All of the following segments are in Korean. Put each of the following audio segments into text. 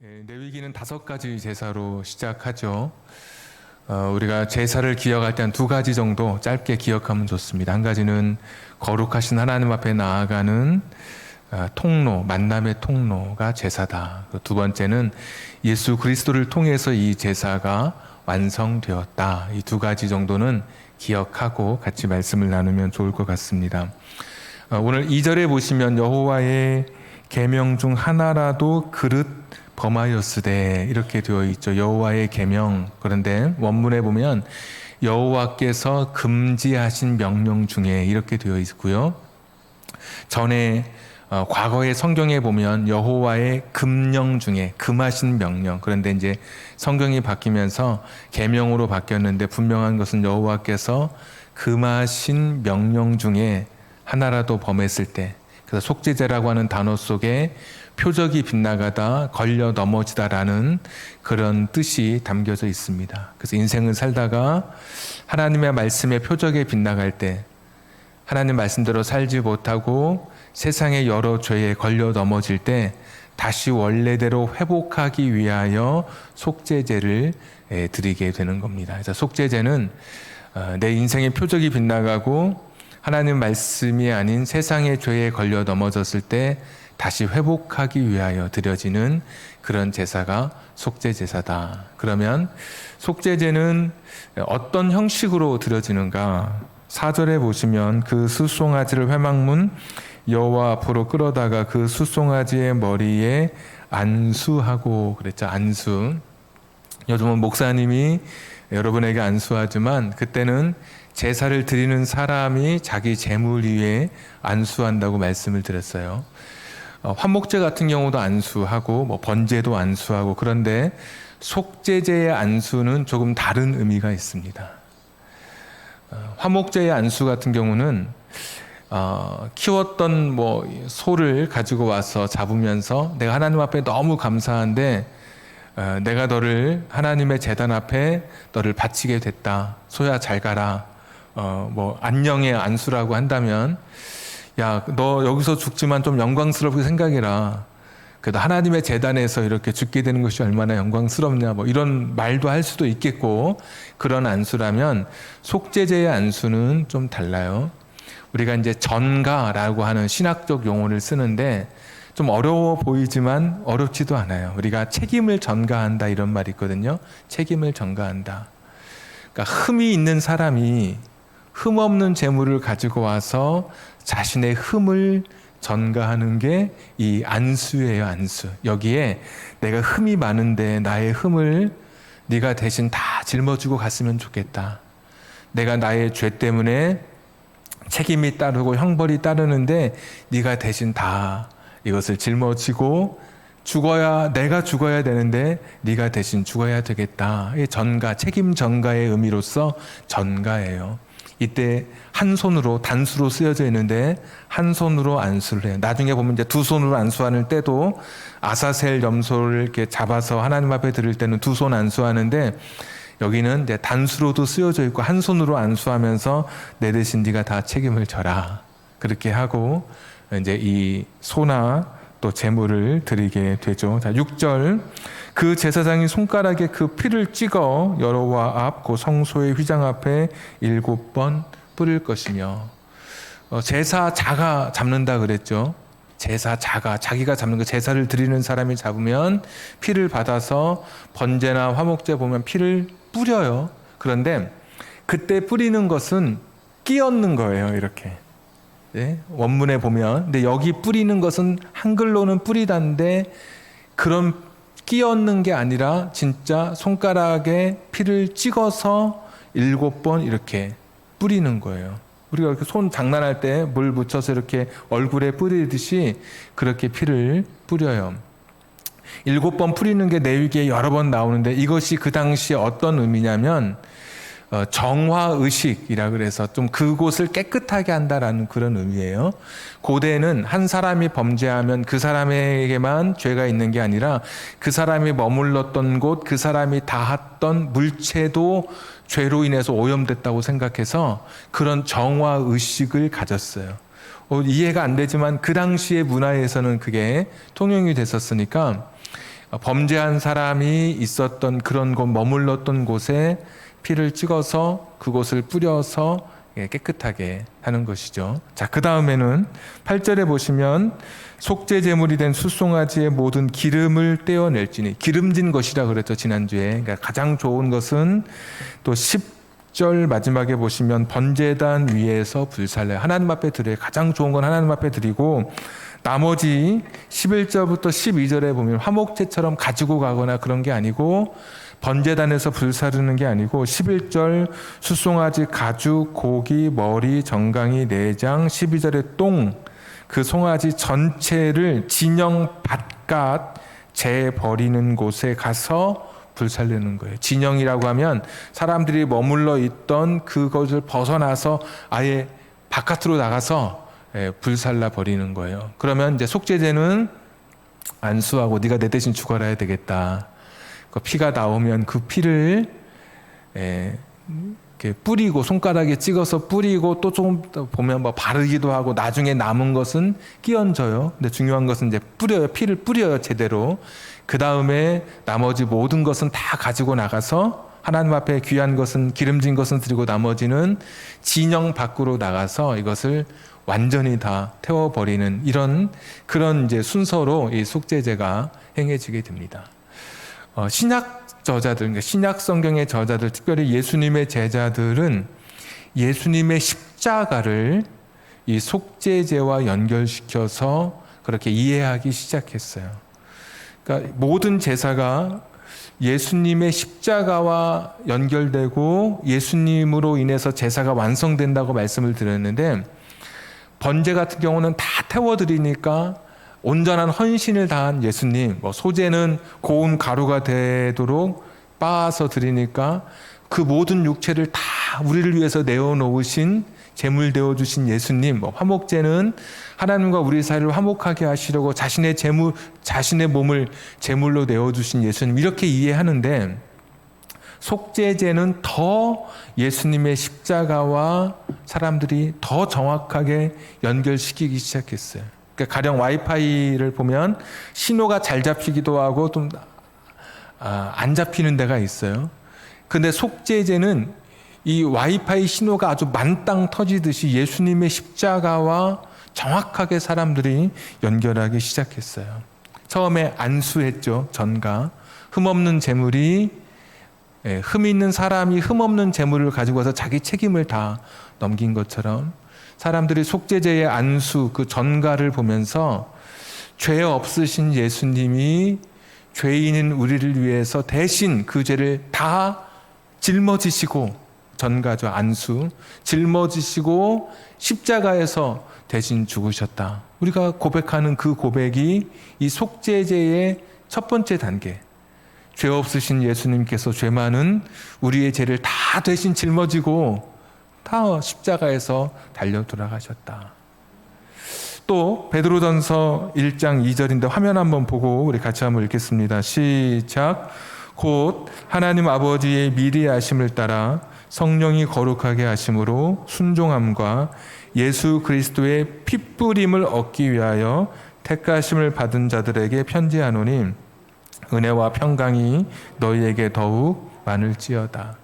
레위기는 5가지 제사로 시작하죠. 우리가 제사를 기억할 때 한 2가지 정도 짧게 기억하면 좋습니다. 한 가지는 거룩하신 하나님 앞에 나아가는 통로, 만남의 통로가 제사다. 두 번째는 예수 그리스도를 통해서 이 제사가 완성되었다. 이 2가지 정도는 기억하고 같이 말씀을 나누면 좋을 것 같습니다. 오늘 2절에 보시면 여호와의 계명 중 하나라도 그릇 범하였으되 이렇게 되어 있죠. 여호와의 계명. 그런데 원문에 보면 여호와께서 금지하신 명령 중에 이렇게 되어 있고요. 전에 과거의 성경에 보면 여호와의 금령 중에 금하신 명령. 그런데 이제 성경이 바뀌면서 계명으로 바뀌었는데 분명한 것은 여호와께서 금하신 명령 중에 하나라도 범했을 때, 그래서 속죄제라고 하는 단어 속에 표적이 빗나가다 걸려 넘어지다라는 그런 뜻이 담겨져 있습니다. 그래서 인생을 살다가 하나님의 말씀의 표적에 빗나갈 때, 하나님 말씀대로 살지 못하고 세상의 여러 죄에 걸려 넘어질 때 다시 원래대로 회복하기 위하여 속죄제를 드리게 되는 겁니다. 그래서 속죄제는 내 인생의 표적이 빗나가고 하나님 말씀이 아닌 세상의 죄에 걸려 넘어졌을 때 다시 회복하기 위하여 드려지는 그런 제사가 속죄제사다. 그러면 속죄제는 어떤 형식으로 드려지는가? 4절에 보시면 그 숫송아지를 회막문 여호와 앞으로 끌어다가 그 숫송아지의 머리에 안수하고 그랬죠. 안수. 요즘은 목사님이 여러분에게 안수하지만 그때는 제사를 드리는 사람이 자기 제물 위에 안수한다고 말씀을 드렸어요. 화목제 같은 경우도 안수하고 뭐 번제도 안수하고, 그런데 속죄제의 안수는 조금 다른 의미가 있습니다. 화목제의 안수 같은 경우는 키웠던 뭐 소를 가지고 와서 잡으면서 내가 하나님 앞에 너무 감사한데 내가 너를 하나님의 제단 앞에 너를 바치게 됐다. 소야 잘 가라. 뭐 안녕의 안수라고 한다면, 야, 너 여기서 죽지만 좀 영광스럽게 생각해라. 그래도 하나님의 제단에서 이렇게 죽게 되는 것이 얼마나 영광스럽냐, 뭐 이런 말도 할 수도 있겠고, 그런 안수라면 속죄제의 안수는 좀 달라요. 우리가 이제 전가라고 하는 신학적 용어를 쓰는데 좀 어려워 보이지만 어렵지도 않아요. 우리가 책임을 전가한다 이런 말이 있거든요. 책임을 전가한다. 그러니까 흠이 있는 사람이 흠 없는 재물을 가지고 와서 자신의 흠을 전가하는 게 이 안수예요. 안수. 여기에 내가 흠이 많은데 나의 흠을 네가 대신 다 짊어지고 갔으면 좋겠다. 내가 나의 죄 때문에 책임이 따르고 형벌이 따르는데 네가 대신 다 이것을 짊어지고 내가 죽어야 되는데 네가 대신 죽어야 되겠다. 이 전가, 책임 전가의 의미로서 전가예요. 이때 한 손으로, 단수로 쓰여져 있는데 한 손으로 안수를 해요. 나중에 보면 이제 2손으로 안수하는 때도 아사셀 염소를 이렇게 잡아서 하나님 앞에 드릴 때는 2손 안수하는데, 여기는 이제 단수로도 쓰여져 있고 한 손으로 안수하면서 내 대신 네가 다 책임을 져라. 그렇게 하고 이제 이 소나 또 제물을 드리게 되죠. 자, 6절. 그 제사장이 손가락에 그 피를 찍어 여호와 앞 그 성소의 휘장 앞에 7번 뿌릴 것이며. 제사자가 잡는다 그랬죠. 제사자가, 자기가 잡는 거, 제사를 드리는 사람이 잡으면 피를 받아서 번제나 화목제 보면 피를 뿌려요. 그런데 그때 뿌리는 것은 끼얹는 거예요. 이렇게. 네? 원문에 보면. 근데 여기 뿌리는 것은 한글로는 뿌리다인데 그런 끼얹는 게 아니라 진짜 손가락에 피를 찍어서 7번 이렇게 뿌리는 거예요. 우리가 이렇게 손 장난할 때 물 묻혀서 이렇게 얼굴에 뿌리듯이 그렇게 피를 뿌려요. 7번 뿌리는 게 레위기에 여러 번 나오는데 이것이 그 당시에 어떤 의미냐면 정화의식이라 그래서 좀 그곳을 깨끗하게 한다라는 그런 의미예요. 고대는 한 사람이 범죄하면 그 사람에게만 죄가 있는 게 아니라 그 사람이 머물렀던 곳, 그 사람이 닿았던 물체도 죄로 인해서 오염됐다고 생각해서 그런 정화의식을 가졌어요. 이해가 안 되지만 그 당시의 문화에서는 그게 통용이 됐었으니까 범죄한 사람이 있었던 그런 곳, 머물렀던 곳에 피를 찍어서 그곳을 뿌려서 깨끗하게 하는 것이죠. 자, 그 다음에는 8절에 보시면 속죄 제물이 된 숫송아지의 모든 기름을 떼어낼지니, 기름진 것이라 그랬죠, 지난주에. 그러니까 가장 좋은 것은 또 10절 마지막에 보시면 번제단 위에서 불살라요. 하나님 앞에 드려요. 가장 좋은 건 하나님 앞에 드리고, 나머지 11절부터 12절에 보면 화목제처럼 가지고 가거나 그런 게 아니고, 번제단에서 불사르는 게 아니고 11절 숫송아지 가죽, 고기, 머리, 정강이, 내장, 12절에 똥, 그 송아지 전체를 진영 밭갓 재버리는 곳에 가서 불살르는 거예요. 진영이라고 하면 사람들이 머물러 있던 그것을 벗어나서 아예 바깥으로 나가서 불살라 버리는 거예요. 그러면 이제 속죄제는 안수하고 네가 내 대신 죽어라 해야 되겠다. 그 피가 나오면 그 피를 이렇게 뿌리고, 손가락에 찍어서 뿌리고, 또 조금 보면 뭐 바르기도 하고, 나중에 남은 것은 끼얹어요. 근데 중요한 것은 이제 뿌려요. 피를 뿌려요, 제대로. 그 다음에 나머지 모든 것은 다 가지고 나가서 하나님 앞에 귀한 것은, 기름진 것은 드리고, 나머지는 진영 밖으로 나가서 이것을 완전히 다 태워버리는 그런 이제 순서로 이 속죄제가 행해지게 됩니다. 신약 저자들, 그러니까 신약 성경의 저자들, 특별히 예수님의 제자들은 예수님의 십자가를 이 속죄제와 연결시켜서 그렇게 이해하기 시작했어요. 그러니까 모든 제사가 예수님의 십자가와 연결되고 예수님으로 인해서 제사가 완성된다고 말씀을 드렸는데, 번제 같은 경우는 다 태워드리니까 온전한 헌신을 다한 예수님, 소제는 고운 가루가 되도록 빻아서 드리니까 그 모든 육체를 다 우리를 위해서 내어놓으신, 제물 되어주신 예수님, 화목제는 하나님과 우리 사이를 화목하게 하시려고 자신의 몸을 제물로 내어주신 예수님, 이렇게 이해하는데, 속죄제는 더 예수님의 십자가와 사람들이 더 정확하게 연결시키기 시작했어요. 그러니까 가령 와이파이를 보면 신호가 잘 잡히기도 하고 좀 안 잡히는 데가 있어요. 근데 속죄제는 이 와이파이 신호가 아주 만땅 터지듯이 예수님의 십자가와 정확하게 사람들이 연결하기 시작했어요. 처음에 안수했죠. 전가. 흠없는 제물이, 흠 있는 사람이 흠없는 제물을 가지고 와서 자기 책임을 다 넘긴 것처럼 사람들이 속죄제의 안수, 그 전가를 보면서 죄 없으신 예수님이 죄인인 우리를 위해서 대신 그 죄를 다 짊어지시고, 전가죠, 안수, 짊어지시고 십자가에서 대신 죽으셨다. 우리가 고백하는 그 고백이 이 속죄제의 첫 번째 단계. 죄 없으신 예수님께서 죄 많은 우리의 죄를 다 대신 짊어지고 다 십자가에서 달려 돌아가셨다. 또 베드로전서 1장 2절인데 화면 한번 보고 우리 같이 한번 읽겠습니다. 시작. 곧 하나님 아버지의 미리 아심을 따라 성령이 거룩하게 하심으로 순종함과 예수 그리스도의 핏부림을 얻기 위하여 택하심을 받은 자들에게 편지하노니 은혜와 평강이 너희에게 더욱 많을지어다.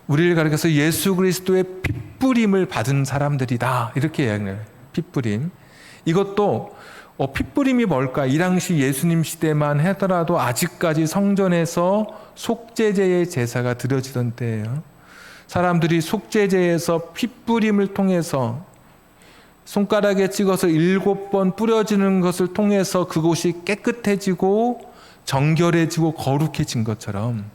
우리를 가리켜서 예수 그리스도의 핏부림을 받은 사람들이다, 이렇게 이야기해요. 핏부림. 이것도 핏부림이 뭘까? 이 당시 예수님 시대만 하더라도 아직까지 성전에서 속죄제의 제사가 드려지던 때예요. 사람들이 속죄제에서 핏부림을 통해서 손가락에 찍어서 7번 뿌려지는 것을 통해서 그곳이 깨끗해지고 정결해지고 거룩해진 것처럼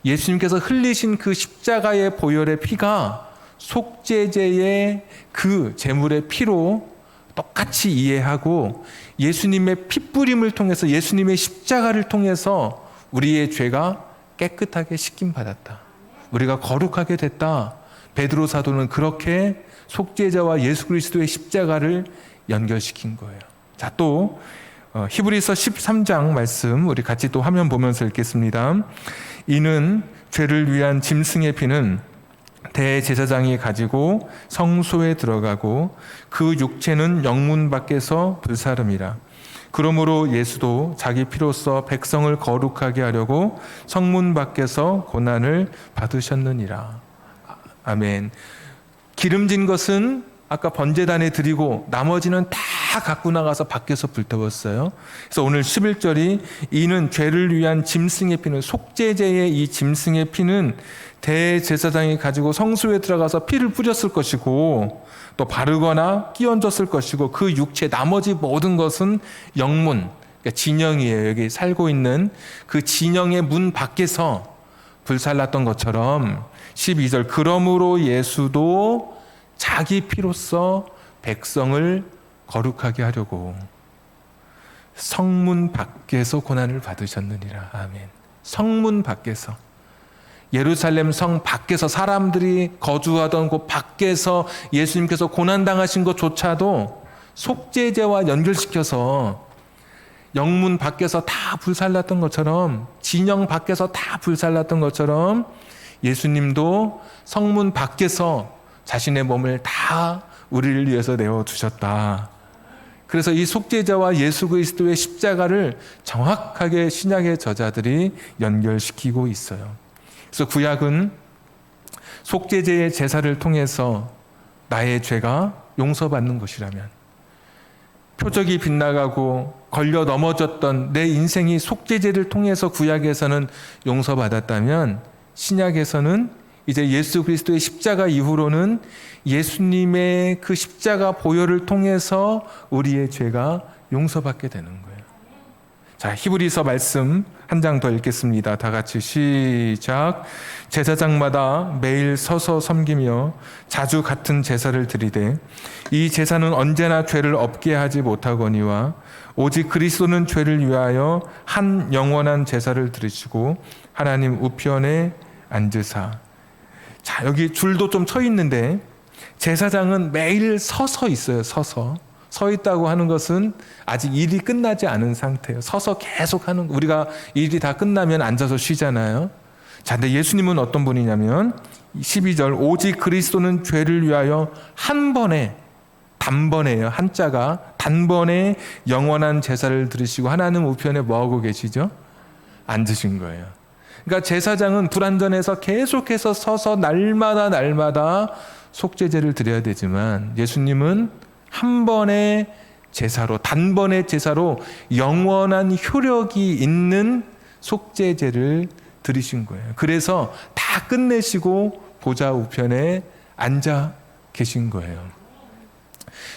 예수님께서 흘리신 그 십자가의 보혈의 피가 속죄제의 그 제물의 피로 똑같이 이해하고 예수님의 핏부림을 통해서, 예수님의 십자가를 통해서 우리의 죄가 깨끗하게 씻김받았다, 우리가 거룩하게 됐다. 베드로 사도는 그렇게 속죄자와 예수 그리스도의 십자가를 연결시킨 거예요. 자, 또 히브리서 13장 말씀 우리 같이 또 화면 보면서 읽겠습니다. 이는 죄를 위한 짐승의 피는 대제사장이 가지고 성소에 들어가고 그 육체는 영문 밖에서 불사름이라. 그러므로 예수도 자기 피로써 백성을 거룩하게 하려고 성문 밖에서 고난을 받으셨느니라. 아멘. 기름진 것은 아까 번제단에 드리고 나머지는 다 갖고 나가서 밖에서 불태웠어요. 그래서 오늘 11절이 이는 죄를 위한 짐승의 피는, 속죄제의 이 짐승의 피는 대제사장이 가지고 성소에 들어가서 피를 뿌렸을 것이고 또 바르거나 끼얹었을 것이고 그 육체 나머지 모든 것은 영문, 그러니까 진영이에요. 여기 살고 있는 그 진영의 문 밖에서 불살랐던 것처럼 12절 그러므로 예수도 자기 피로써 백성을 거룩하게 하려고 성문 밖에서 고난을 받으셨느니라. 아멘. 성문 밖에서, 예루살렘 성 밖에서, 사람들이 거주하던 곳 밖에서 예수님께서 고난당하신 것조차도 속죄제와 연결시켜서 영문 밖에서 다 불살랐던 것처럼, 진영 밖에서 다 불살랐던 것처럼 예수님도 성문 밖에서 자신의 몸을 다 우리를 위해서 내어주셨다. 그래서 이 속죄자와 예수 그리스도의 십자가를 정확하게 신약의 저자들이 연결시키고 있어요. 그래서 구약은 속죄제의 제사를 통해서 나의 죄가 용서받는 것이라면, 표적이 빗나가고 걸려 넘어졌던 내 인생이 속죄제를 통해서 구약에서는 용서받았다면, 신약에서는 이제 예수 그리스도의 십자가 이후로는 예수님의 그 십자가 보혈을 통해서 우리의 죄가 용서받게 되는 거예요. 자, 히브리서 말씀 한 장 더 읽겠습니다. 다 같이 시작. 제사장마다 매일 서서 섬기며 자주 같은 제사를 드리되 이 제사는 언제나 죄를 없게 하지 못하거니와 오직 그리스도는 죄를 위하여 한 영원한 제사를 드리시고 하나님 우편에 앉으사. 자, 여기 줄도 좀 쳐 있는데 제사장은 매일 서서 있어요. 서 있다고 하는 것은 아직 일이 끝나지 않은 상태예요. 서서 계속 하는, 우리가 일이 다 끝나면 앉아서 쉬잖아요. 자, 근데 예수님은 어떤 분이냐면 12절 오직 그리스도는 죄를 위하여 한 번에, 단번에요. 한자가 단번에 영원한 제사를 드리시고 하나님 우편에 뭐하고 계시죠? 앉으신 거예요. 그러니까 제사장은 불완전해서 계속해서 서서 날마다 속죄제를 드려야 되지만 예수님은 한 번의 제사로, 단번의 제사로 영원한 효력이 있는 속죄제를 드리신 거예요. 그래서 다 끝내시고 보좌 우편에 앉아 계신 거예요.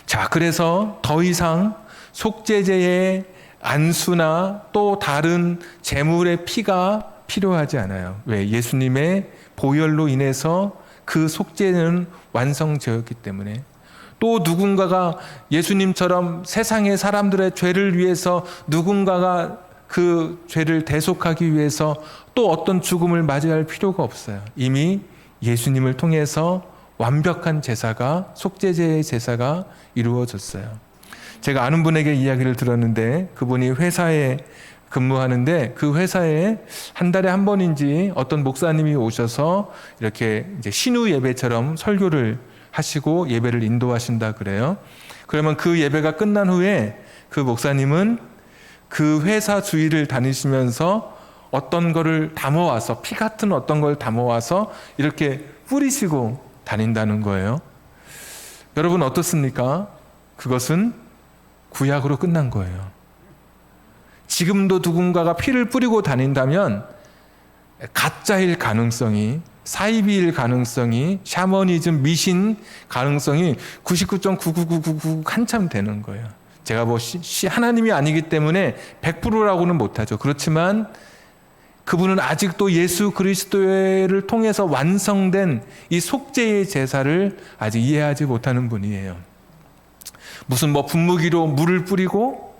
자, 그래서 더 이상 속죄제의 안수나 또 다른 제물의 피가 필요하지 않아요. 왜? 예수님의 보혈로 인해서 그 속죄는 완성되었기 때문에. 또 누군가가 예수님처럼 세상의 사람들의 죄를 위해서 누군가가 그 죄를 대속하기 위해서 또 어떤 죽음을 맞이할 필요가 없어요. 이미 예수님을 통해서 완벽한 제사가, 속죄제의 제사가 이루어졌어요. 제가 아는 분에게 이야기를 들었는데 그분이 회사에 근무하는데 그 회사에 한 달에 한 번인지 어떤 목사님이 오셔서 이렇게 이제 신우 예배처럼 설교를 하시고 예배를 인도하신다 그래요. 그러면 그 예배가 끝난 후에 그 목사님은 그 회사 주위를 다니시면서 어떤 거를 담아와서, 피 같은 어떤 걸 담아와서 이렇게 뿌리시고 다닌다는 거예요. 여러분 어떻습니까? 그것은 구약으로 끝난 거예요. 지금도 누군가가 피를 뿌리고 다닌다면 가짜일 가능성이, 사이비일 가능성이, 샤머니즘, 미신 가능성이 99.99999 한참 되는 거예요. 제가 뭐 하나님이 아니기 때문에 100%라고는 못하죠. 그렇지만 그분은 아직도 예수 그리스도를 통해서 완성된 이 속죄의 제사를 아직 이해하지 못하는 분이에요. 무슨 뭐 분무기로 물을 뿌리고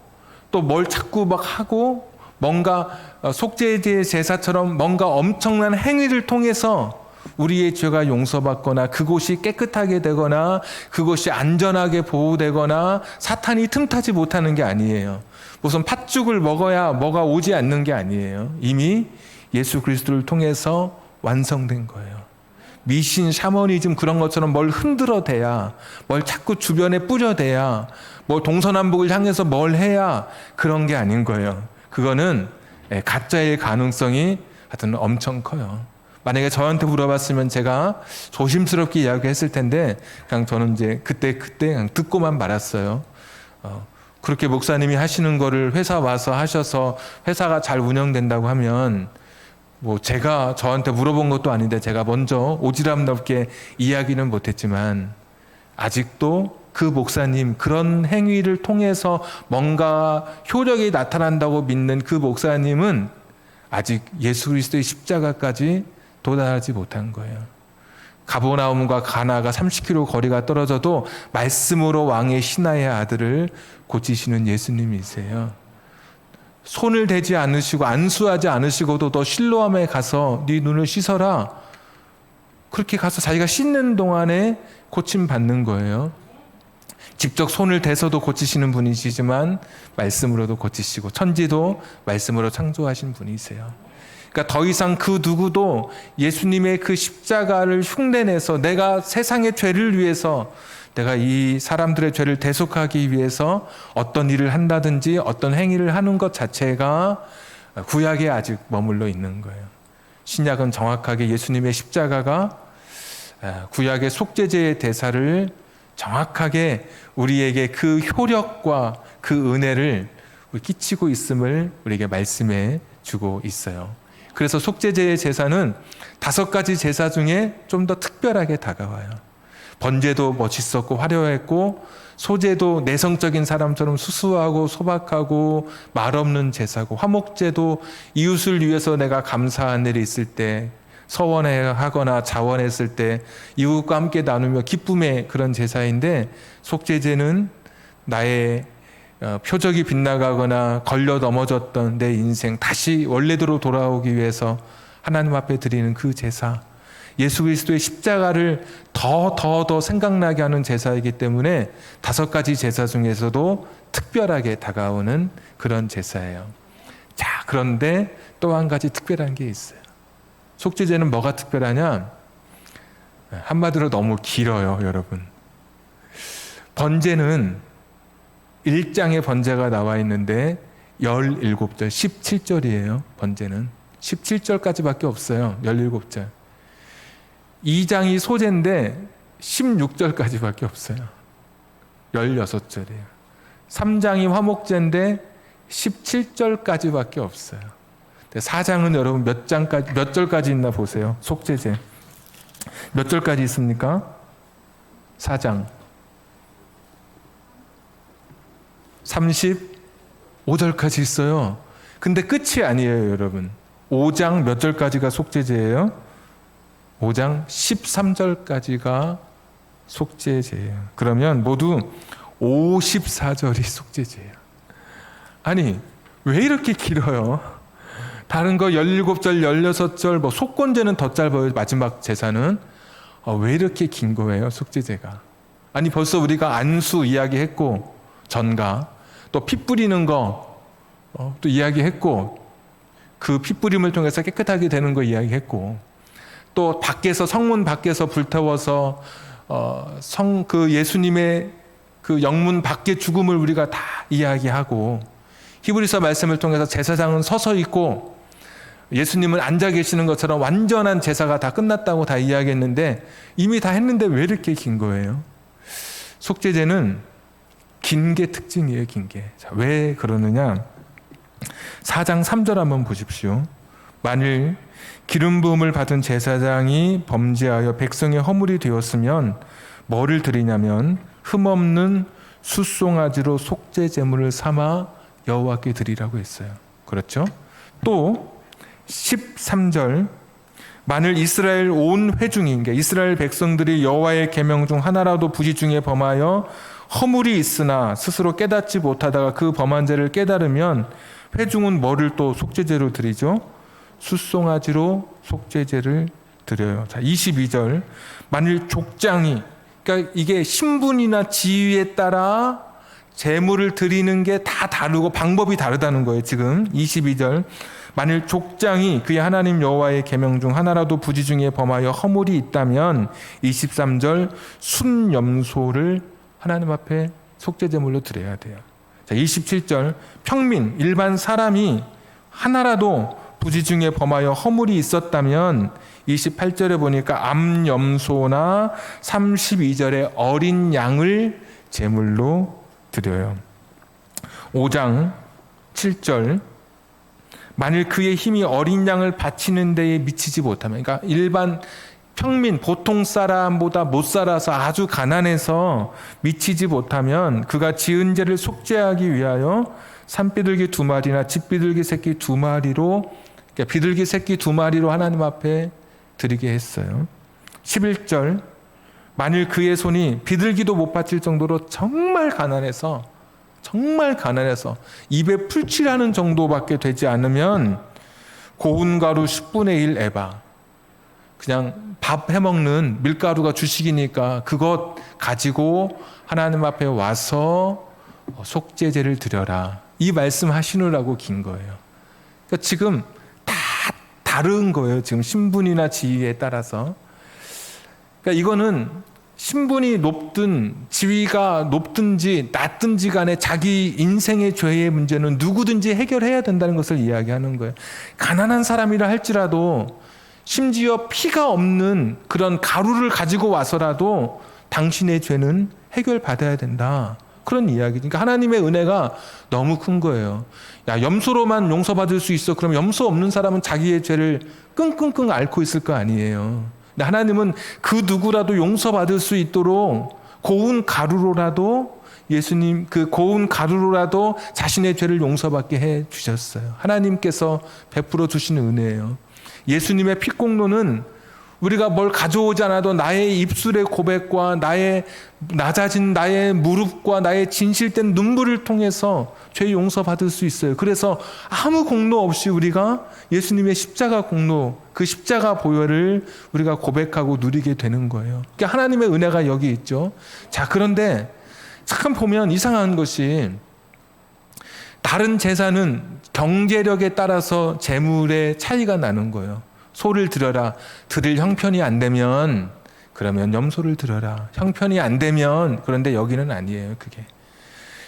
또 뭘 자꾸 막 하고 뭔가 속죄의 제사처럼 뭔가 엄청난 행위를 통해서 우리의 죄가 용서받거나 그곳이 깨끗하게 되거나 그것이 안전하게 보호되거나 사탄이 틈타지 못하는 게 아니에요. 무슨 팥죽을 먹어야 뭐가 오지 않는 게 아니에요. 이미 예수 그리스도를 통해서 완성된 거예요. 미신, 샤머니즘 그런 것처럼 뭘 흔들어대야, 뭘 자꾸 주변에 뿌려대야, 뭐 동서남북을 향해서 뭘 해야 그런 게 아닌 거예요. 그거는 가짜의 가능성이 하여튼 엄청 커요. 만약에 저한테 물어봤으면 제가 조심스럽게 이야기했을 텐데 그냥 저는 이제 그때 그냥 듣고만 말았어요. 그렇게 목사님이 하시는 거를 회사 와서 하셔서 회사가 잘 운영된다고 하면 뭐 제가 저한테 물어본 것도 아닌데 제가 먼저 오지랖 넓게 이야기는 못했지만 아직도 그 목사님 그런 행위를 통해서 뭔가 효력이 나타난다고 믿는 그 목사님은 아직 예수 그리스도의 십자가까지 도달하지 못한 거예요. 가버나움과 가나가 30km 거리가 떨어져도 말씀으로 왕의 신하의 아들을 고치시는 예수님이세요. 손을 대지 않으시고 안수하지 않으시고도 너 실로암에 가서 네 눈을 씻어라. 그렇게 가서 자기가 씻는 동안에 고침 받는 거예요. 직접 손을 대서도 고치시는 분이시지만 말씀으로도 고치시고 천지도 말씀으로 창조하신 분이세요. 그러니까 더 이상 그 누구도 예수님의 그 십자가를 흉내내서 내가 세상의 죄를 위해서 내가 이 사람들의 죄를 대속하기 위해서 어떤 일을 한다든지 어떤 행위를 하는 것 자체가 구약에 아직 머물러 있는 거예요. 신약은 정확하게 예수님의 십자가가 구약의 속죄제의 대사를 정확하게 우리에게 그 효력과 그 은혜를 끼치고 있음을 우리에게 말씀해 주고 있어요. 그래서 속죄제의 제사는 5가지 제사 중에 좀 더 특별하게 다가와요. 번제도 멋있었고 화려했고 소제도 내성적인 사람처럼 수수하고 소박하고 말없는 제사고 화목제도 이웃을 위해서 내가 감사한 일이 있을 때 서원하거나 자원했을 때 이웃과 함께 나누며 기쁨의 그런 제사인데 속죄제는 나의 표적이 빗나가거나 걸려 넘어졌던 내 인생 다시 원래대로 돌아오기 위해서 하나님 앞에 드리는 그 제사, 예수 그리스도의 십자가를 더 생각나게 하는 제사이기 때문에 5가지 제사 중에서도 특별하게 다가오는 그런 제사예요. 자, 그런데 또 한 가지 특별한 게 있어요. 속죄제는 뭐가 특별하냐? 한마디로 너무 길어요, 여러분. 번제는 1장의 번제가 나와 있는데 17절, 17절이에요. 번제는 17절까지밖에 없어요. 17절. 2장이 소제인데 16절까지밖에 없어요. 16절이에요. 3장이 화목제인데 17절까지밖에 없어요. 4장은 여러분 몇 절까지 있나 보세요. 속죄제. 몇 절까지 있습니까? 4장. 35절까지 있어요. 근데 끝이 아니에요, 여러분. 5장 몇 절까지가 속죄제예요? 5장 13절까지가 속죄제예요. 그러면 모두 54절이 속죄제예요. 아니, 왜 이렇게 길어요? 다른 거 17절, 16절, 뭐 속건제는 더 짧아요. 마지막 제사는. 왜 이렇게 긴 거예요, 속죄제가? 아니, 벌써 우리가 안수 이야기했고, 전가, 또 피 뿌리는 거, 또 이야기했고, 그 피 뿌림을 통해서 깨끗하게 되는 거 이야기했고, 또 밖에서, 성문 밖에서 불태워서, 그 예수님의 그 영문 밖의 죽음을 우리가 다 이야기하고, 히브리서 말씀을 통해서 제사장은 서서 있고, 예수님은 앉아 계시는 것처럼 완전한 제사가 다 끝났다고 다 이야기했는데 이미 다 했는데 왜 이렇게 긴 거예요? 속죄제는 긴 게 특징이에요. 긴 게. 자, 왜 그러느냐? 4장 3절 한번 보십시오. 만일 기름 부음을 받은 제사장이 범죄하여 백성의 허물이 되었으면 뭐를 드리냐면 흠없는 숫송아지로 속죄 제물을 삼아 여호와께 드리라고 했어요. 그렇죠? 또 13절 만일 이스라엘 온 회중이, 그러니까 이스라엘 백성들이 여호와의 계명 중 하나라도 부지 중에 범하여 허물이 있으나 스스로 깨닫지 못하다가 그 범한 죄를 깨달으면 회중은 뭐를 또 속죄제로 드리죠? 숫송아지로 속죄제를 드려요. 자, 22절 만일 족장이, 그러니까 이게 신분이나 지위에 따라 제물을 드리는 게 다 다르고 방법이 다르다는 거예요. 지금 22절. 만일 족장이 그의 하나님 여호와의 계명 중 하나라도 부지 중에 범하여 허물이 있다면 23절 순염소를 하나님 앞에 속죄제물로 드려야 돼요. 자, 27절 평민 일반 사람이 하나라도 부지 중에 범하여 허물이 있었다면 28절에 보니까 암염소나 32절에 어린 양을 제물로 드려요. 5장 7절 만일 그의 힘이 어린 양을 바치는 데에 미치지 못하면, 그러니까 일반 평민 보통 사람보다 못 살아서 아주 가난해서 미치지 못하면 그가 지은 죄를 속죄하기 위하여 산비둘기 2마리나 집비둘기 새끼 2마리로, 그러니까 비둘기 새끼 2마리로 하나님 앞에 드리게 했어요. 11절 만일 그의 손이 비둘기도 못 바칠 정도로 정말 가난해서 입에 풀칠하는 정도밖에 되지 않으면 고운 가루 10분의 1 에바, 그냥 밥 해먹는 밀가루가 주식이니까 그것 가지고 하나님 앞에 와서 속죄제를 드려라, 이 말씀 하시느라고 긴 거예요. 그러니까 지금 다 다른 거예요. 지금 신분이나 지위에 따라서. 그러니까 이거는 신분이 높든 지위가 높든지 낮든지 간에 자기 인생의 죄의 문제는 누구든지 해결해야 된다는 것을 이야기하는 거예요. 가난한 사람이라 할지라도 심지어 피가 없는 그런 가루를 가지고 와서라도 당신의 죄는 해결받아야 된다, 그런 이야기. 그러니까 하나님의 은혜가 너무 큰 거예요. 야, 염소로만 용서받을 수 있어. 그럼 염소 없는 사람은 자기의 죄를 끙끙끙 앓고 있을 거 아니에요. 하나님은 그 누구라도 용서받을 수 있도록 고운 가루로라도, 예수님 그 고운 가루로라도 자신의 죄를 용서받게 해 주셨어요. 하나님께서 베풀어 주시는 은혜예요. 예수님의 피공로는 우리가 뭘 가져오지 않아도 나의 입술의 고백과 나의 낮아진 나의 무릎과 나의 진실된 눈물을 통해서 죄 용서받을 수 있어요. 그래서 아무 공로 없이 우리가 예수님의 십자가 공로, 그 십자가 보혈을 우리가 고백하고 누리게 되는 거예요. 그러니까 하나님의 은혜가 여기 있죠. 자, 그런데 참 보면 이상한 것이, 다른 제사는 경제력에 따라서 제물의 차이가 나는 거예요. 소를 드려라. 드릴 형편이 안 되면 그러면 염소를 드려라. 형편이 안 되면, 그런데 여기는 아니에요. 그게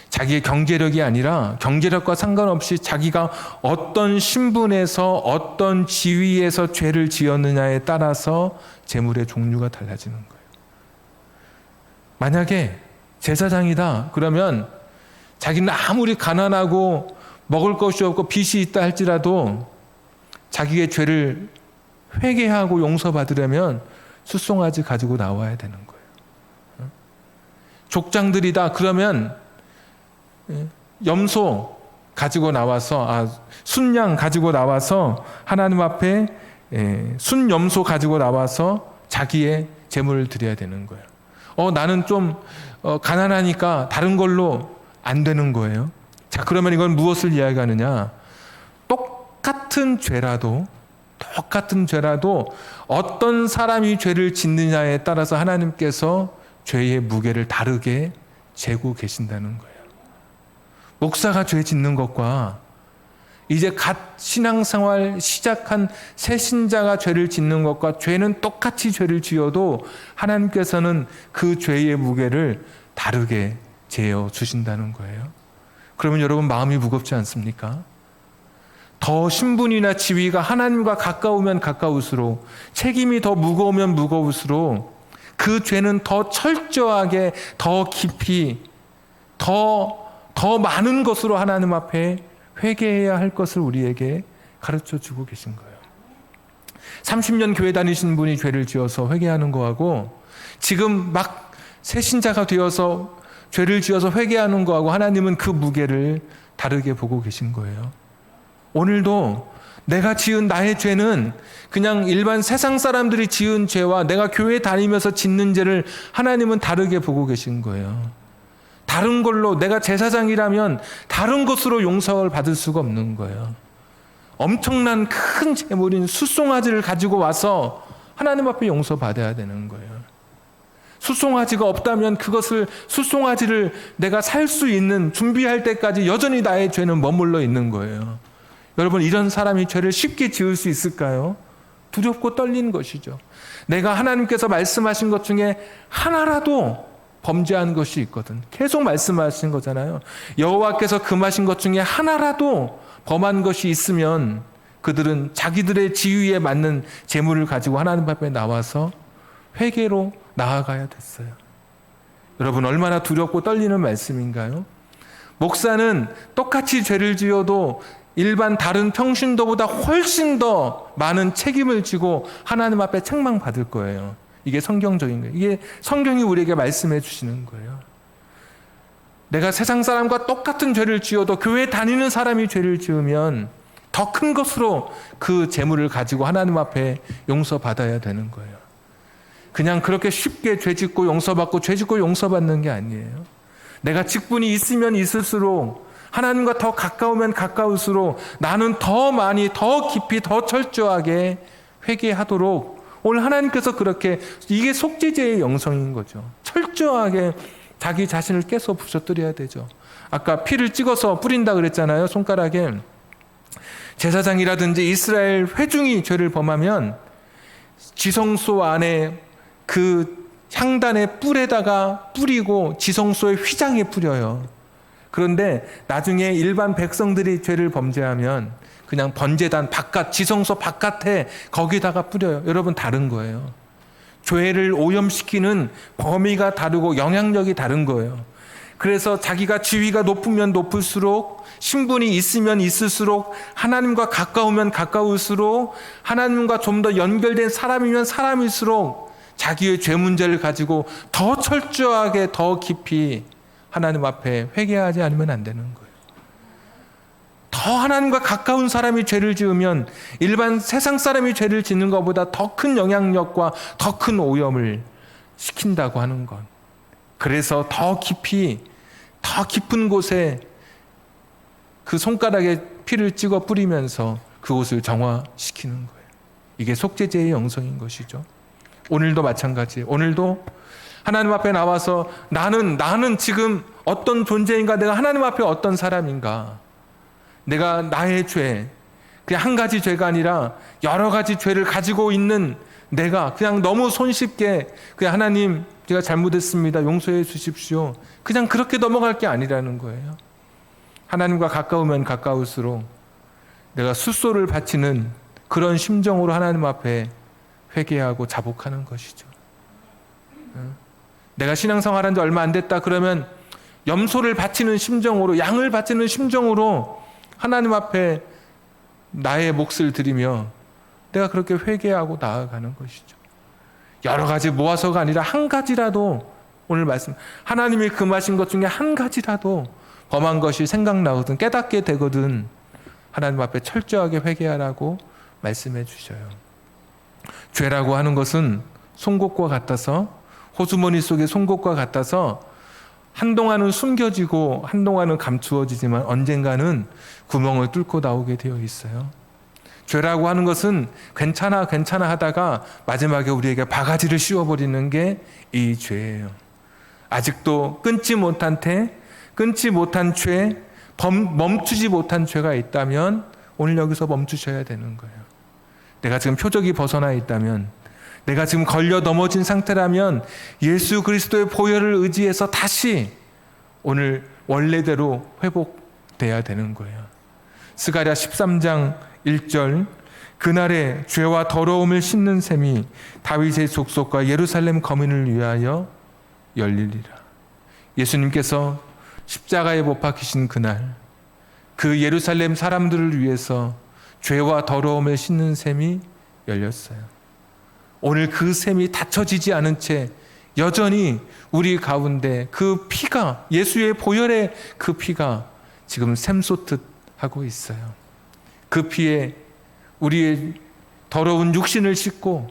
자기의 경제력이 아니라 경제력과 상관없이 자기가 어떤 신분에서 어떤 지위에서 죄를 지었느냐에 따라서 제물의 종류가 달라지는 거예요. 만약에 제사장이다 그러면 자기는 아무리 가난하고 먹을 것이 없고 빚이 있다 할지라도 자기의 죄를 회개하고 용서받으려면 숫송아지 가지고 나와야 되는 거예요. 족장들이다 그러면 염소 가지고 나와서, 순양 가지고 나와서 하나님 앞에 순염소 가지고 나와서 자기의 제물을 드려야 되는 거예요. 나는 좀 가난하니까 다른 걸로 안 되는 거예요. 자, 그러면 이건 무엇을 이야기하느냐? 똑같은 죄라도 어떤 사람이 죄를 짓느냐에 따라서 하나님께서 죄의 무게를 다르게 재고 계신다는 거예요. 목사가 죄 짓는 것과 이제 갓 신앙생활 시작한 새 신자가 죄를 짓는 것과, 죄는 똑같이 죄를 지어도 하나님께서는 그 죄의 무게를 다르게 재어 주신다는 거예요. 그러면 여러분 마음이 무겁지 않습니까? 더 신분이나 지위가 하나님과 가까우면 가까울수록, 책임이 더 무거우면 무거울수록 그 죄는 더 철저하게, 더 깊이, 더 많은 것으로 하나님 앞에 회개해야 할 것을 우리에게 가르쳐 주고 계신 거예요. 30년 교회 다니신 분이 죄를 지어서 회개하는 거하고, 지금 막 새신자가 되어서 죄를 지어서 회개하는 거하고 하나님은 그 무게를 다르게 보고 계신 거예요. 오늘도 내가 지은 나의 죄는 그냥 일반 세상 사람들이 지은 죄와 내가 교회 다니면서 짓는 죄를 하나님은 다르게 보고 계신 거예요. 다른 걸로, 내가 제사장이라면 다른 것으로 용서를 받을 수가 없는 거예요. 엄청난 큰 제물인 숫송아지를 가지고 와서 하나님 앞에 용서받아야 되는 거예요. 숫송아지가 없다면 그것을 숫송아지를 내가 살 수 있는 준비할 때까지 여전히 나의 죄는 머물러 있는 거예요. 여러분, 이런 사람이 죄를 쉽게 지을 수 있을까요? 두렵고 떨리는 것이죠. 내가 하나님께서 말씀하신 것 중에 하나라도 범죄한 것이 있거든. 계속 말씀하신 거잖아요. 여호와께서 금하신 것 중에 하나라도 범한 것이 있으면 그들은 자기들의 지위에 맞는 재물을 가지고 하나님 앞에 나와서 회개로 나아가야 됐어요. 여러분, 얼마나 두렵고 떨리는 말씀인가요? 목사는 똑같이 죄를 지어도 일반 다른 평신도보다 훨씬 더 많은 책임을 지고 하나님 앞에 책망받을 거예요. 이게 성경적인 거예요. 이게 성경이 우리에게 말씀해 주시는 거예요. 내가 세상 사람과 똑같은 죄를 지어도 교회 다니는 사람이 죄를 지으면 더 큰 것으로 그 재물을 가지고 하나님 앞에 용서받아야 되는 거예요. 그냥 그렇게 쉽게 죄 짓고 용서받고 죄 짓고 용서받는 게 아니에요. 내가 직분이 있으면 있을수록 하나님과 더 가까우면 가까울수록 나는 더 많이 더 깊이 더 철저하게 회개하도록 오늘 하나님께서 그렇게, 이게 속죄제의 영성인 거죠. 철저하게 자기 자신을 깨서 부셔뜨려야 되죠. 아까 피를 찍어서 뿌린다 그랬잖아요. 손가락에. 제사장이라든지 이스라엘 회중이 죄를 범하면 지성소 안에 그 향단의 뿔에다가 뿌리고 지성소의 휘장에 뿌려요. 그런데 나중에 일반 백성들이 죄를 범죄하면 그냥 번제단 바깥, 지성소 바깥에 거기다가 뿌려요. 여러분, 다른 거예요. 죄를 오염시키는 범위가 다르고 영향력이 다른 거예요. 그래서 자기가 지위가 높으면 높을수록, 신분이 있으면 있을수록, 하나님과 가까우면 가까울수록, 하나님과 좀 더 연결된 사람이면 사람일수록 자기의 죄 문제를 가지고 더 철저하게 더 깊이 하나님 앞에 회개하지 않으면 안 되는 거예요. 더 하나님과 가까운 사람이 죄를 지으면 일반 세상 사람이 죄를 짓는 것보다 더 큰 영향력과 더 큰 오염을 시킨다고 하는 것. 그래서 더 깊이, 더 깊은 곳에 그 손가락에 피를 찍어 뿌리면서 그곳을 정화시키는 거예요. 이게 속죄제의 영성인 것이죠. 오늘도 마찬가지예요. 오늘도 하나님 앞에 나와서 나는 지금 어떤 존재인가, 내가 하나님 앞에 어떤 사람인가, 내가 나의 죄, 그냥 한 가지 죄가 아니라 여러 가지 죄를 가지고 있는 내가 그냥 너무 손쉽게 그냥 하나님 제가 잘못했습니다, 용서해 주십시오, 그냥 그렇게 넘어갈 게 아니라는 거예요. 하나님과 가까우면 가까울수록 내가 숫소를 바치는 그런 심정으로 하나님 앞에 회개하고 자복하는 것이죠. 내가 신앙생활한 지 얼마 안 됐다 그러면 염소를 바치는 심정으로, 양을 바치는 심정으로 하나님 앞에 나의 몫을 드리며 내가 그렇게 회개하고 나아가는 것이죠. 여러 가지 모아서가 아니라 한 가지라도, 오늘 말씀 하나님이 금하신 것 중에 한 가지라도 범한 것이 생각나거든, 깨닫게 되거든 하나님 앞에 철저하게 회개하라고 말씀해 주셔요. 죄라고 하는 것은 송곳과 같아서, 호주머니 속의 송곳과 같아서 한동안은 숨겨지고 한동안은 감추어지지만 언젠가는 구멍을 뚫고 나오게 되어 있어요. 죄라고 하는 것은 괜찮아 하다가 마지막에 우리에게 바가지를 씌워버리는 게 이 죄예요. 아직도 끊지 못한 죄, 멈추지 못한 죄가 있다면 오늘 여기서 멈추셔야 되는 거예요. 내가 지금 표적이 벗어나 있다면, 내가 지금 걸려 넘어진 상태라면 예수 그리스도의 보혈을 의지해서 다시 오늘 원래대로 회복돼야 되는 거예요. 스가랴 13장 1절, 그날에 죄와 더러움을 씻는 셈이 다윗의 족속과 예루살렘 거민을 위하여 열리리라. 예수님께서 십자가에 못 박히신 그날, 그 예루살렘 사람들을 위해서 죄와 더러움을 씻는 셈이 열렸어요. 오늘 그 셈이 닫혀지지 않은 채 여전히 우리 가운데 그 피가, 예수의 보혈의 그 피가 지금 샘솟듯 하고 있어요. 그 피에 우리의 더러운 육신을 씻고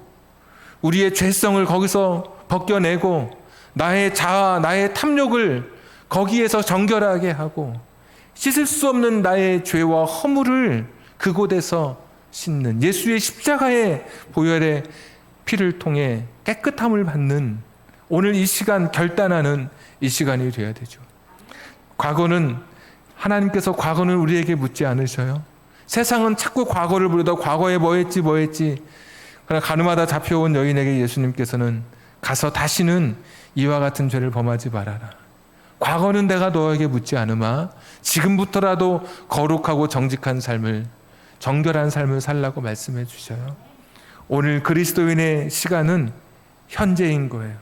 우리의 죄성을 거기서 벗겨내고 나의 자아, 나의 탐욕을 거기에서 정결하게 하고 씻을 수 없는 나의 죄와 허물을 그곳에서 씻는, 예수의 십자가의 보혈의 피를 통해 깨끗함을 받는 오늘 이 시간 결단하는 이 시간이 되어야 되죠. 하나님께서 과거는 우리에게 묻지 않으셔요. 세상은 자꾸 과거를 부르다 과거에 뭐 했지. 그러나 가늠하다 잡혀온 여인에게 예수님께서는 가서 다시는 이와 같은 죄를 범하지 말아라. 과거는 내가 너에게 묻지 않으마. 지금부터라도 거룩하고 정직한 삶을, 정결한 삶을 살라고 말씀해 주셔요. 오늘 그리스도인의 시간은 현재인 거예요.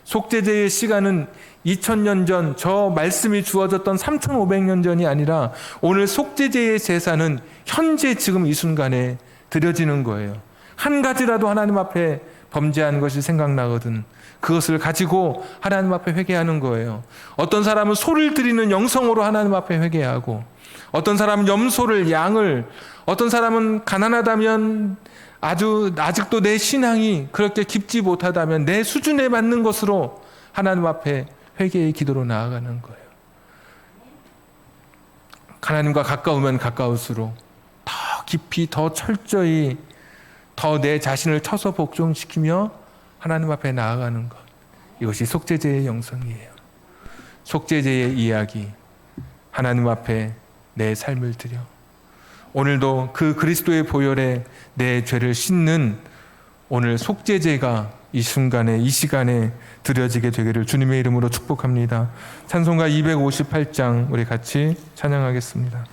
속죄제의 시간은 2000년 전 저 말씀이 주어졌던 3500년 전이 아니라 오늘 속죄제의 제사는 현재 지금 이 순간에 드려지는 거예요. 한 가지라도 하나님 앞에 범죄한 것이 생각나거든 그것을 가지고 하나님 앞에 회개하는 거예요. 어떤 사람은 소를 드리는 영성으로 하나님 앞에 회개하고, 어떤 사람은 염소를, 양을, 어떤 사람은 가난하다면 아직도 내 신앙이 그렇게 깊지 못하다면 내 수준에 맞는 것으로 하나님 앞에 회개의 기도로 나아가는 거예요. 하나님과 가까우면 가까울수록 더 깊이, 더 철저히, 더 내 자신을 쳐서 복종시키며 하나님 앞에 나아가는 것. 이것이 속죄제의 영성이에요. 속죄제의 이야기, 하나님 앞에 내 삶을 드려 오늘도 그 그리스도의 보혈에 내 죄를 씻는 오늘 속죄제가 이 순간에, 이 시간에 드려지게 되기를 주님의 이름으로 축복합니다. 찬송가 258장 우리 같이 찬양하겠습니다.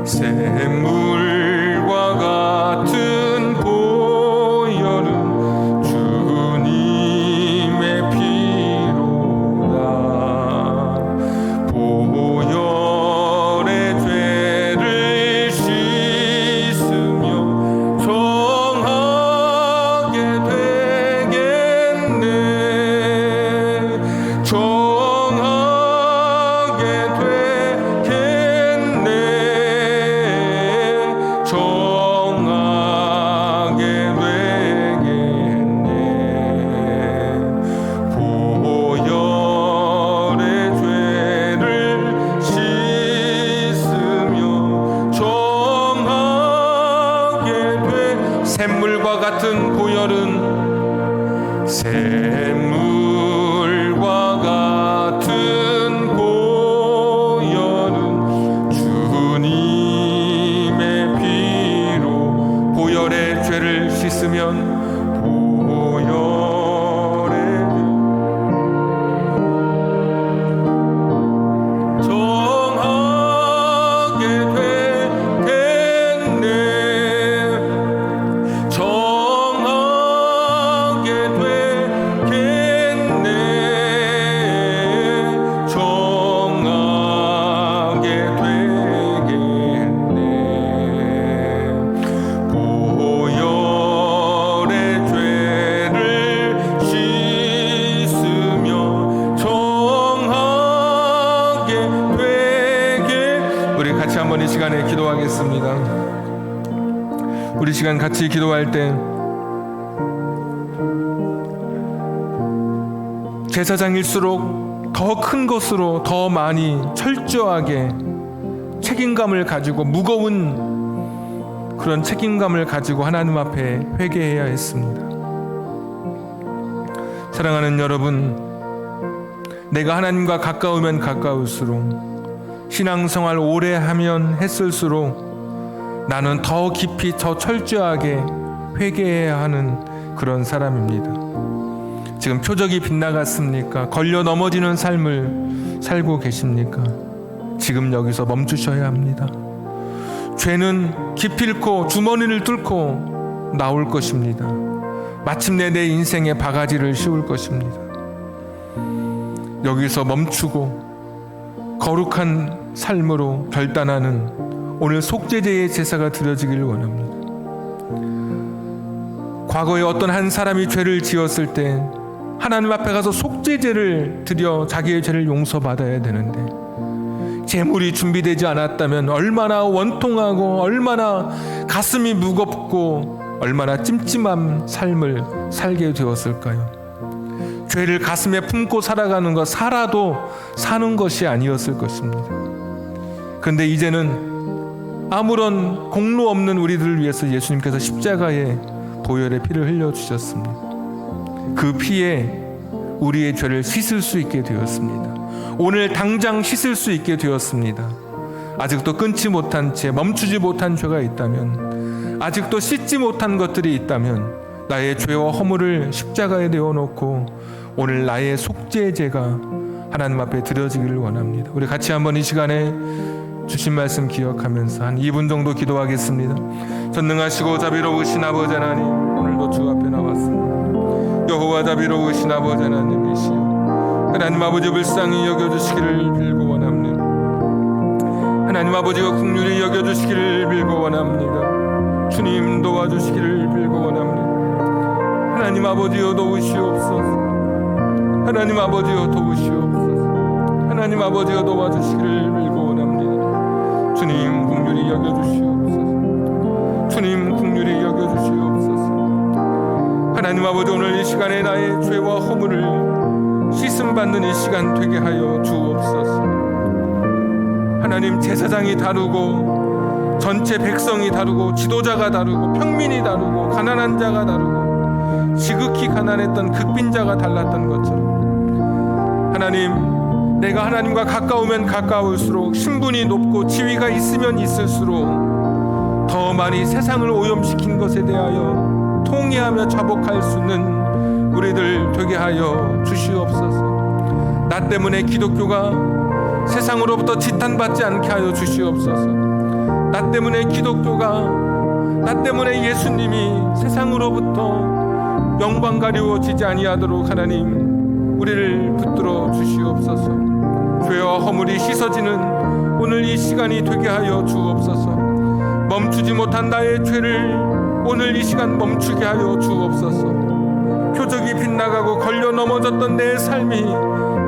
샘물과 같은 보혈은 주님의 피로다. 보혈의 죄를 씻으며 정하게 되겠네. 정하게 되겠네. 정하게 되겠네. 보혈의 죄를 씻으며 정하게 되. 샘물과 같은 보혈은, 샘물과 같은 보혈은 주님의 피로 보혈의 죄를 씻으면 보혈의 정하게 되겠네. 정하게 되겠네. 정하게 되겠네. 보혈의 죄를 씻으며 정하게 되게. 우리 같이 한번 이 시간에 기도하겠습니다. 우리 시간 같이 기도할 때 제사장일수록 더 큰 것으로 더 많이 철저하게 책임감을 가지고, 무거운 그런 책임감을 가지고 하나님 앞에 회개해야 했습니다. 사랑하는 여러분, 내가 하나님과 가까우면 가까울수록, 신앙생활 오래 하면 했을수록 나는 더 깊이, 더 철저하게 회개해야 하는 그런 사람입니다. 지금 표적이 빗나갔습니까? 걸려 넘어지는 삶을 살고 계십니까? 지금 여기서 멈추셔야 합니다. 죄는 기필코 주머니를 뚫고 나올 것입니다. 마침내 내 인생에 바가지를 씌울 것입니다. 여기서 멈추고 거룩한 삶으로 결단하는 오늘 속죄제의 제사가 드려지기를 원합니다. 과거에 어떤 한 사람이 죄를 지었을 때 하나님 앞에 가서 속죄제를 드려 자기의 죄를 용서받아야 되는데, 제물이 준비되지 않았다면 얼마나 원통하고 얼마나 가슴이 무겁고 얼마나 찜찜한 삶을 살게 되었을까요? 죄를 가슴에 품고 살아가는 것, 살아도 사는 것이 아니었을 것입니다. 그런데 이제는 아무런 공로 없는 우리들을 위해서 예수님께서 십자가에 보혈의 피를 흘려주셨습니다. 그 피에 우리의 죄를 씻을 수 있게 되었습니다. 오늘 당장 씻을 수 있게 되었습니다. 아직도 끊지 못한 채 멈추지 못한 죄가 있다면, 아직도 씻지 못한 것들이 있다면 나의 죄와 허물을 십자가에 내어놓고 오늘 나의 속죄제가 하나님 앞에 드려지기를 원합니다. 우리 같이 한번 이 시간에 주신 말씀 기억하면서 한 2분 정도 기도하겠습니다. 전능하시고 자비로우신 아버지 하나님, 오늘도 주 앞에 나왔습니다. 여호와 자비로우신 아버지 하나님이시여, 하나님 아버지 불쌍히 여겨주시기를 빌고 원합니다. 하나님 아버지가 긍휼히 여겨주시기를 빌고 원합니다. 주님 도와주시기를 빌고 원합니다. 하나님 아버지여 도우시옵소서. 하나님 아버지여 도우시옵소서. 하나님 아버지여 도와주시기를 빌고 원합니다. 주님 긍휼히 여겨주시옵소서. 주님 긍휼히 여겨주시옵소서. 하나님 아버지, 오늘 이 시간에 나의 죄와 허물을 씻음 받는 이 시간 되게 하여 주옵소서. 하나님, 제사장이 다르고 전체 백성이 다르고 지도자가 다르고 평민이 다르고 가난한 자가 다르고 지극히 가난했던 극빈자가 달랐던 것처럼, 하나님, 내가 하나님과 가까우면 가까울수록, 신분이 높고 지위가 있으면 있을수록 더 많이 세상을 오염시킨 것에 대하여 통회하며 자복할 수 있는 우리들 되게 하여 주시옵소서. 나 때문에 기독교가 세상으로부터 지탄받지 않게 하여 주시옵소서. 나 때문에 기독교가, 나 때문에 예수님이 세상으로부터 영광 가리워지지 아니하도록 하나님 우리를 붙들어 주시옵소서. 죄와 허물이 씻어지는 오늘 이 시간이 되게 하여 주옵소서. 멈추지 못한 나의 죄를 오늘 이 시간 멈추게 하여 주옵소서. 표적이 빗나가고 걸려 넘어졌던 내 삶이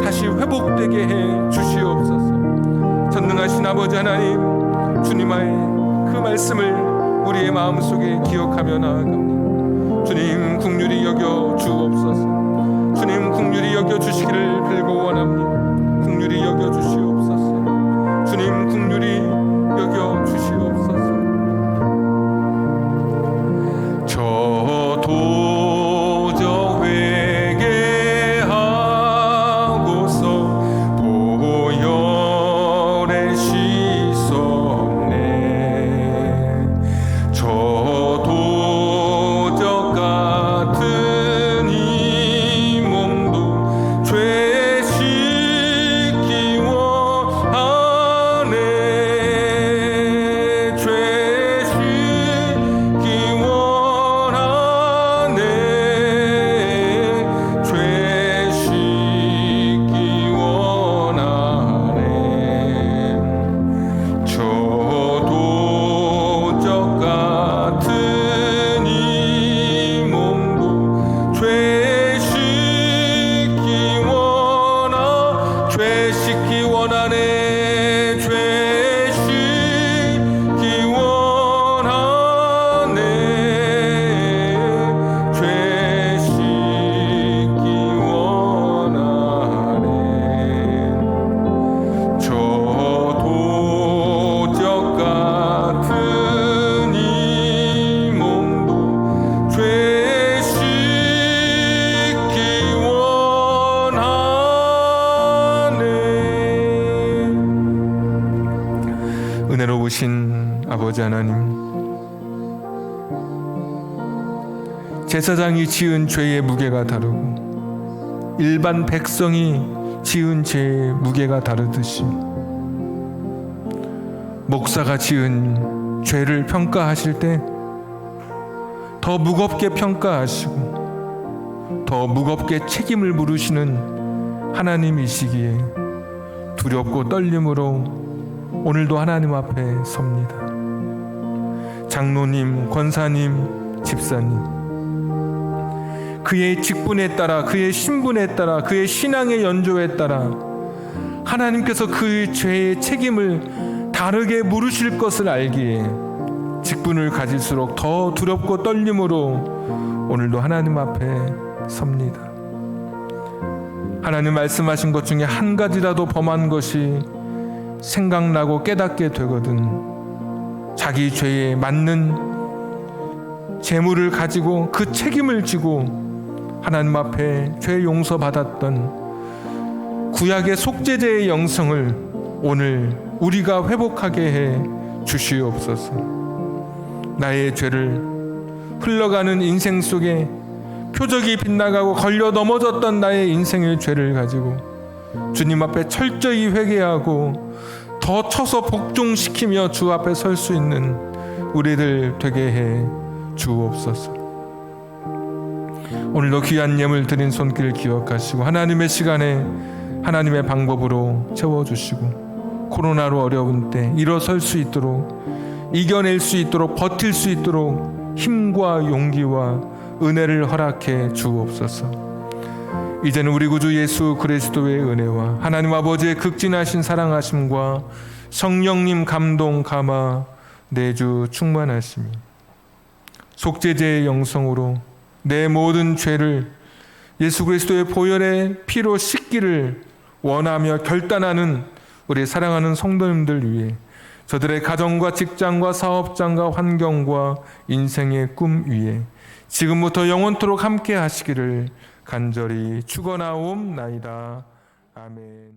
다시 회복되게 해 주시옵소서. 전능하신 아버지 하나님, 주님의 그 말씀을 우리의 마음속에 기억하며 나아갑니다. 주님 긍휼히 여겨 주옵소서. 주님 긍휼히 여겨 주시기를 빌고 원합니다. 긍휼히 여겨 주시옵소서. 주님 긍휼히 여겨 주시옵소서. 저 도저 회개하고서 보혈에 씻었네. 저 도적 같은 이 몸도 죄 씻기 원하네. 죄 씻기 원하네. 죄 씻기 원하네. 저 도적 같은 이 몸도 죄 씻기 원하네. 죄 씻기 원하네. 죄 씻기 원하네. 저 도적 같은 이 몸도 죄 씻기 원하네. 은혜로우신 아버지 하나님, 제사장이 지은 죄의 무게가 다르고 일반 백성이 지은 죄의 무게가 다르듯이 목사가 지은 죄를 평가하실 때 더 무겁게 평가하시고 더 무겁게 책임을 물으시는 하나님이시기에 두렵고 떨림으로 오늘도 하나님 앞에 섭니다. 장로님, 권사님, 집사님, 그의 직분에 따라, 그의 신분에 따라, 그의 신앙의 연조에 따라 하나님께서 그 죄의 책임을 다르게 물으실 것을 알기에 직분을 가질수록 더 두렵고 떨림으로 오늘도 하나님 앞에 섭니다. 하나님 말씀하신 것 중에 한 가지라도 범한 것이 생각나고 깨닫게 되거든 자기 죄에 맞는 재물을 가지고 그 책임을 지고 하나님 앞에 죄 용서받았던 구약의 속죄제의 영성을 오늘 우리가 회복하게 해 주시옵소서. 나의 죄를 흘러가는 인생 속에 표적이 빗나가고 걸려 넘어졌던 나의 인생의 죄를 가지고 주님 앞에 철저히 회개하고 더 쳐서 복종시키며 주 앞에 설 수 있는 우리들 되게 해 주옵소서. 오늘도 귀한 예물 드린 손길 기억하시고 하나님의 시간에 하나님의 방법으로 채워주시고 코로나로 어려운 때 일어설 수 있도록 이겨낼 수 있도록 버틸 수 있도록 힘과 용기와 은혜를 허락해 주옵소서. 이제는 우리 구주 예수 그리스도의 은혜와 하나님 아버지의 극진하신 사랑하심과 성령님 감동 감화 내주 충만하심이 속죄제의 영성으로 내 모든 죄를 예수 그리스도의 보혈의 피로 씻기를 원하며 결단하는 우리 사랑하는 성도님들 위해 저들의 가정과 직장과 사업장과 환경과 인생의 꿈 위에 지금부터 영원토록 함께 하시기를 간절히 축원하옵나이다. 아멘.